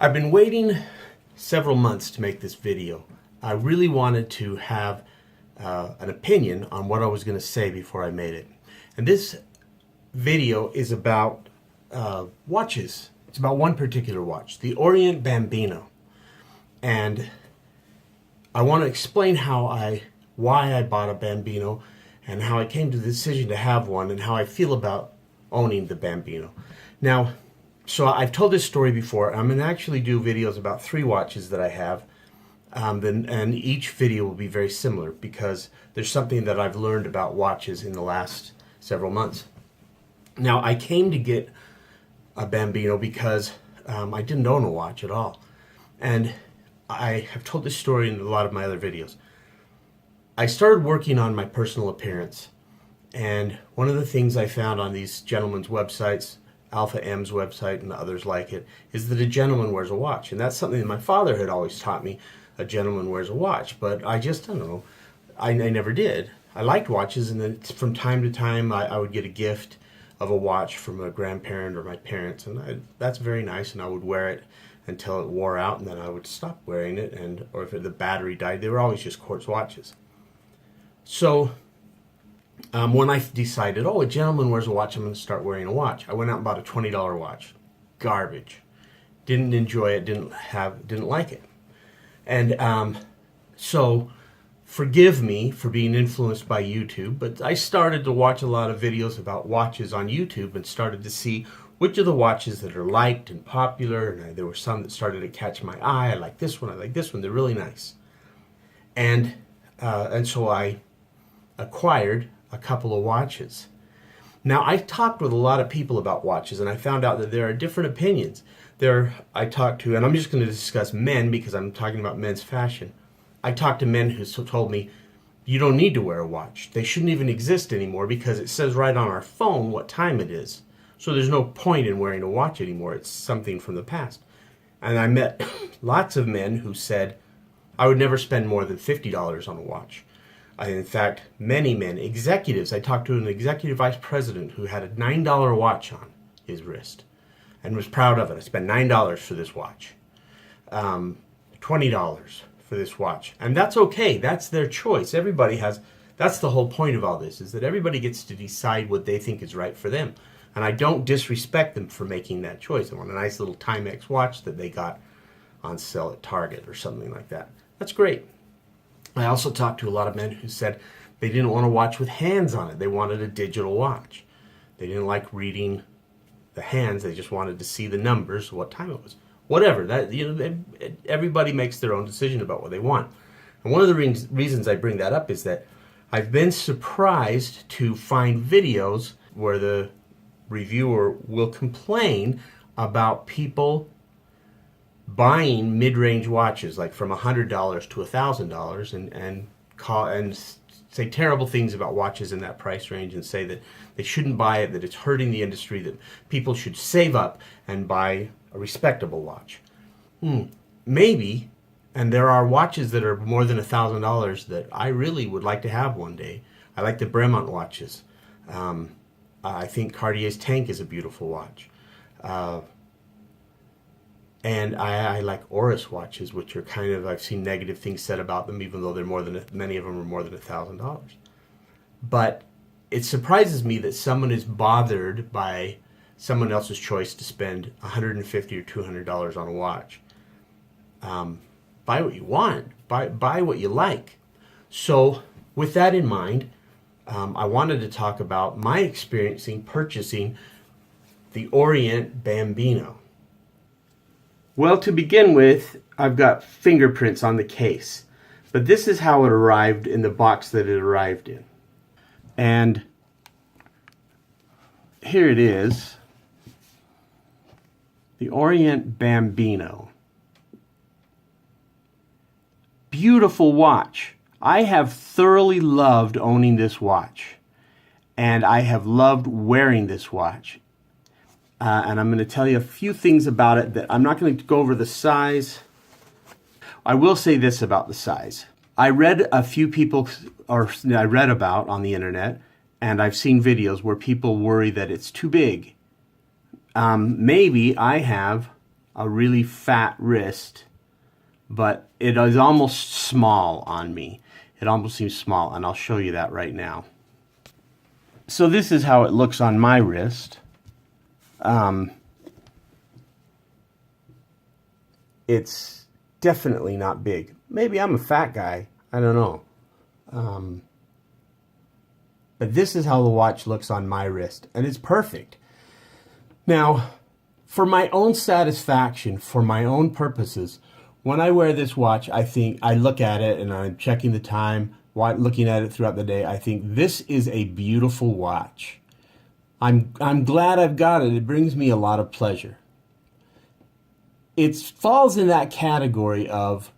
I've been waiting several months to make this video. I really wanted to have an opinion on what I was going to say before I made it. And this video is about watches. It's about one particular watch, the Orient Bambino. And I want to explain why I bought a Bambino and how I came to the decision to have one and how I feel about owning the Bambino. Now, so I've told this story before. I'm going to actually do videos about 3 watches that I have. And each video will be very similar because there's something that I've learned about watches in the last several months. Now, I came to get a Bambino because I didn't own a watch at all. And I have told this story in a lot of my other videos. I started working on my personal appearance. And one of the things I found on these gentlemen's websites, Alpha M's website and others like it, is that a gentleman wears a watch. And that's something that my father had always taught me. A gentleman wears a watch. But I don't know. I never did. I liked watches, and then from time to time I would get a gift of a watch from a grandparent or my parents. And that's very nice, and I would wear it until it wore out, and then I would stop wearing it. Or if the battery died, they were always just quartz watches. So when I decided, a gentleman wears a watch, I'm going to start wearing a watch. I went out and bought a $20 watch. Garbage. Didn't enjoy it, didn't like it. And so forgive me for being influenced by YouTube, but I started to watch a lot of videos about watches on YouTube and started to see which of the watches that are liked and popular. And there were some that started to catch my eye. I like this one, I like this one. They're really nice. And so I acquired a couple of watches. Now, I talked with a lot of people about watches, and I found out that there are different opinions. I talked to, and I'm just going to discuss men because I'm talking about men's fashion. I talked to men who told me, you don't need to wear a watch. They shouldn't even exist anymore because it says right on our phone what time it is. So there's no point in wearing a watch anymore. It's something from the past. And I met lots of men who said, I would never spend more than $50 on a watch. In fact, many men, executives, I talked to an executive vice president who had a $9 watch on his wrist and was proud of it. I spent $9 for this watch, $20 for this watch. And that's okay. That's their choice. That's the whole point of all this, is that everybody gets to decide what they think is right for them. And I don't disrespect them for making that choice. I want a nice little Timex watch that they got on sale at Target or something like that. That's great. I also talked to a lot of men who said they didn't want a watch with hands on it. They wanted a digital watch. They didn't like reading the hands. They just wanted to see the numbers, what time it was. Whatever. Everybody makes their own decision about what they want. And one of the reasons I bring that up is that I've been surprised to find videos where the reviewer will complain about people buying mid-range watches, like from $100 to $1,000, and say terrible things about watches in that price range, and say that they shouldn't buy it, that it's hurting the industry, that people should save up and buy a respectable watch. Maybe, and there are watches that are more than $1,000 that I really would like to have one day. I like the Bremont watches. I think Cartier's Tank is a beautiful watch. And I like Oris watches, which are I've seen negative things said about them, even though many of them are more than $1,000. But it surprises me that someone is bothered by someone else's choice to spend $150 or $200 on a watch. Buy what you want. Buy what you like. So with that in mind, I wanted to talk about my experience in purchasing the Orient Bambino. Well, to begin with, I've got fingerprints on the case. But this is how it arrived in the box that it arrived in. And here it is. The Orient Bambino. Beautiful watch. I have thoroughly loved owning this watch. And I have loved wearing this watch. And I'm going to tell you a few things about it that I'm not going to go over the size. I will say this about the size. I read about on the internet, and I've seen videos where people worry that it's too big. Maybe I have a really fat wrist, but it is almost small on me. It almost seems small, and I'll show you that right now. So this is how it looks on my wrist. It's definitely not big. Maybe I'm a fat guy. I don't know. But this is how the watch looks on my wrist, and it's perfect. Now, for my own satisfaction, for my own purposes, when I wear this watch, I look at it and I'm checking the time, looking at it throughout the day. I think this is a beautiful watch. I'm glad I've got it. It brings me a lot of pleasure. It falls in that category of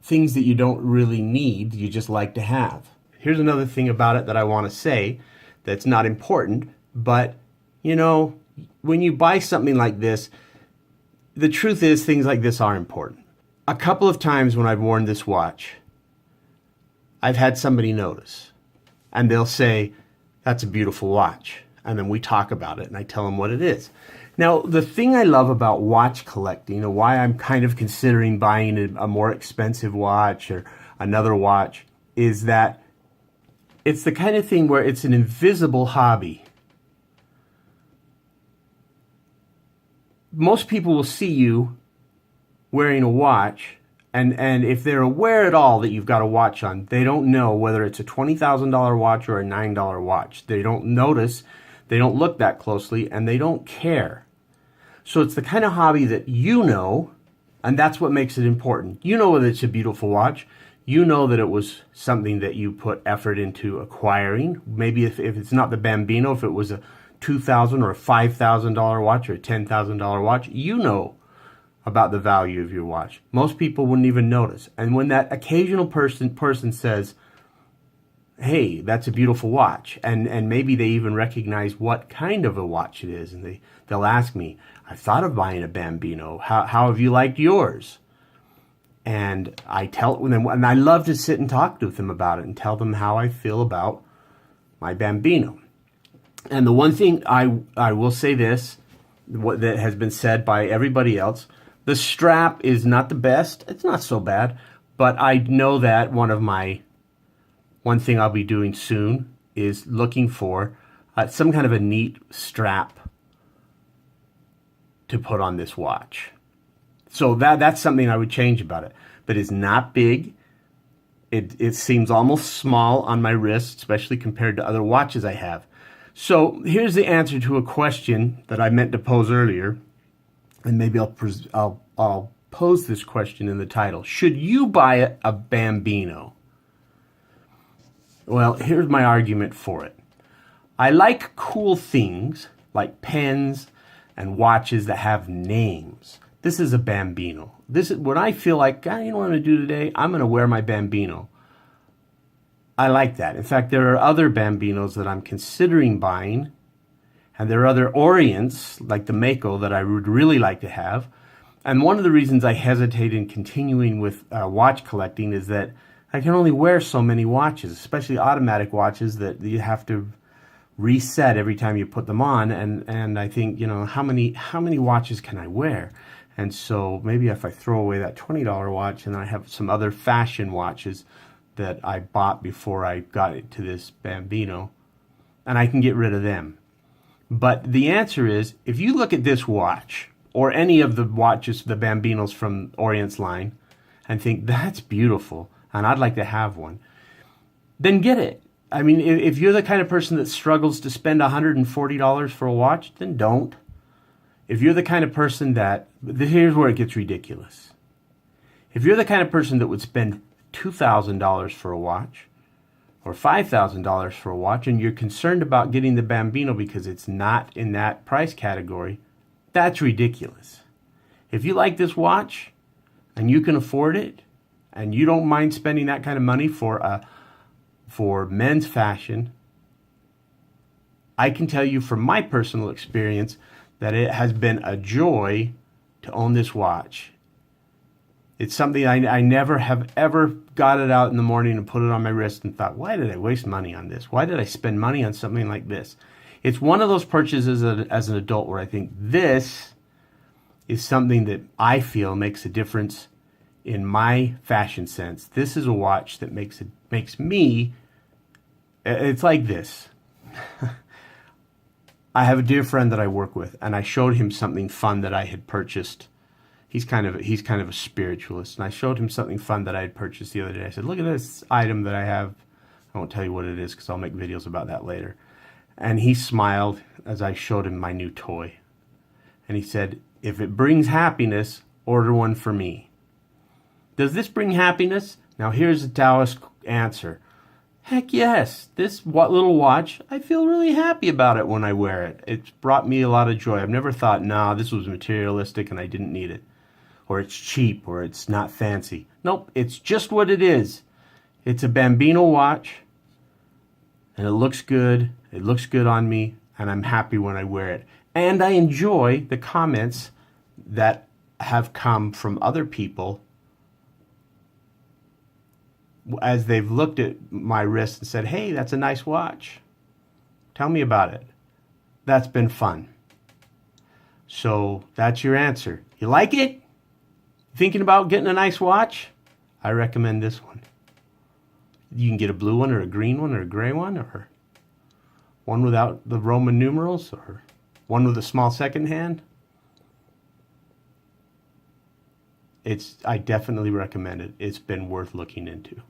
things that you don't really need, you just like to have. Here's another thing about it that I want to say that's not important, but you know, when you buy something like this, the truth is things like this are important. A couple of times when I've worn this watch, I've had somebody notice, and they'll say, "That's a beautiful watch." And then we talk about it, and I tell them what it is. Now, the thing I love about watch collecting, and why I'm kind of considering buying a more expensive watch or another watch, is that it's the kind of thing where it's an invisible hobby. Most people will see you wearing a watch, and if they're aware at all that you've got a watch on, they don't know whether it's a $20,000 watch or a $9 watch. They don't notice, they don't look that closely, and they don't care. So it's the kind of hobby that you know, and that's what makes it important. You know whether it's a beautiful watch. You know that it was something that you put effort into acquiring. Maybe if it's not the Bambino, if it was a $2,000 or a $5,000 watch or a $10,000 watch, you know about the value of your watch. Most people wouldn't even notice. And when that occasional person says, "Hey, that's a beautiful watch," and maybe they even recognize what kind of a watch it is, and they'll ask me, "I've thought of buying a Bambino. How have you liked yours?" And I tell them, and I love to sit and talk with them about it and tell them how I feel about my Bambino. And the one thing I will say this, what that has been said by everybody else, the strap is not the best. It's not so bad, but I know that one thing I'll be doing soon is looking for some kind of a neat strap to put on this watch. So that's something I would change about it. But it's not big. It seems almost small on my wrist, especially compared to other watches I have. So here's the answer to a question that I meant to pose earlier, and maybe I'll pose this question in the title. Should you buy a Bambino? Well, here's my argument for it. I like cool things like pens and watches that have names. This is a Bambino. This is when I feel like, you know what I'm going to do today? I'm going to wear my Bambino. I like that. In fact, there are other Bambinos that I'm considering buying, and there are other Orients, like the Mako, that I would really like to have. And one of the reasons I hesitate in continuing with watch collecting is that I can only wear so many watches, especially automatic watches that you have to reset every time you put them on. And I think, you know, how many watches can I wear? And so maybe if I throw away that $20 watch and I have some other fashion watches that I bought before I got into this Bambino, and I can get rid of them. But the answer is, if you look at this watch, or any of the watches, the Bambinos from Orient's line, and think, that's beautiful, and I'd like to have one, then get it. I mean, if you're the kind of person that struggles to spend $140 for a watch, then don't. If you're the kind of person that, here's where it gets ridiculous. If you're the kind of person that would spend $2,000 for a watch, or $5,000 for a watch, and you're concerned about getting the Bambino because it's not in that price category, that's ridiculous. If you like this watch, and you can afford it, and you don't mind spending that kind of money for men's fashion, I can tell you from my personal experience that it has been a joy to own this watch. It's something I never have ever got it out in the morning and put it on my wrist and thought, why did I waste money on this? Why did I spend money on something like this? It's one of those purchases as an adult where I think this is something that I feel makes a difference in my fashion sense. This is a watch that makes me, it's like this. I have a dear friend that I work with, and I showed him something fun that I had purchased. He's kind of a spiritualist, and I showed him something fun that I had purchased the other day. I said, look at this item that I have. I won't tell you what it is because I'll make videos about that later. And he smiled as I showed him my new toy. And he said, if it brings happiness, order one for me. Does this bring happiness? Now here's the Taoist answer. Heck yes, this little watch, I feel really happy about it when I wear it. It's brought me a lot of joy. I've never thought, nah, this was materialistic and I didn't need it. Or it's cheap, or it's not fancy. Nope, it's just what it is. It's a Bambino watch, and it looks good. It looks good on me, and I'm happy when I wear it. And I enjoy the comments that have come from other people as they've looked at my wrist and said, hey, that's a nice watch. Tell me about it. That's been fun. So that's your answer. You like it? Thinking about getting a nice watch? I recommend this one. You can get a blue one or a green one or a gray one or one without the Roman numerals or one with a small second hand. I definitely recommend it. It's been worth looking into.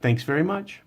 Thanks very much.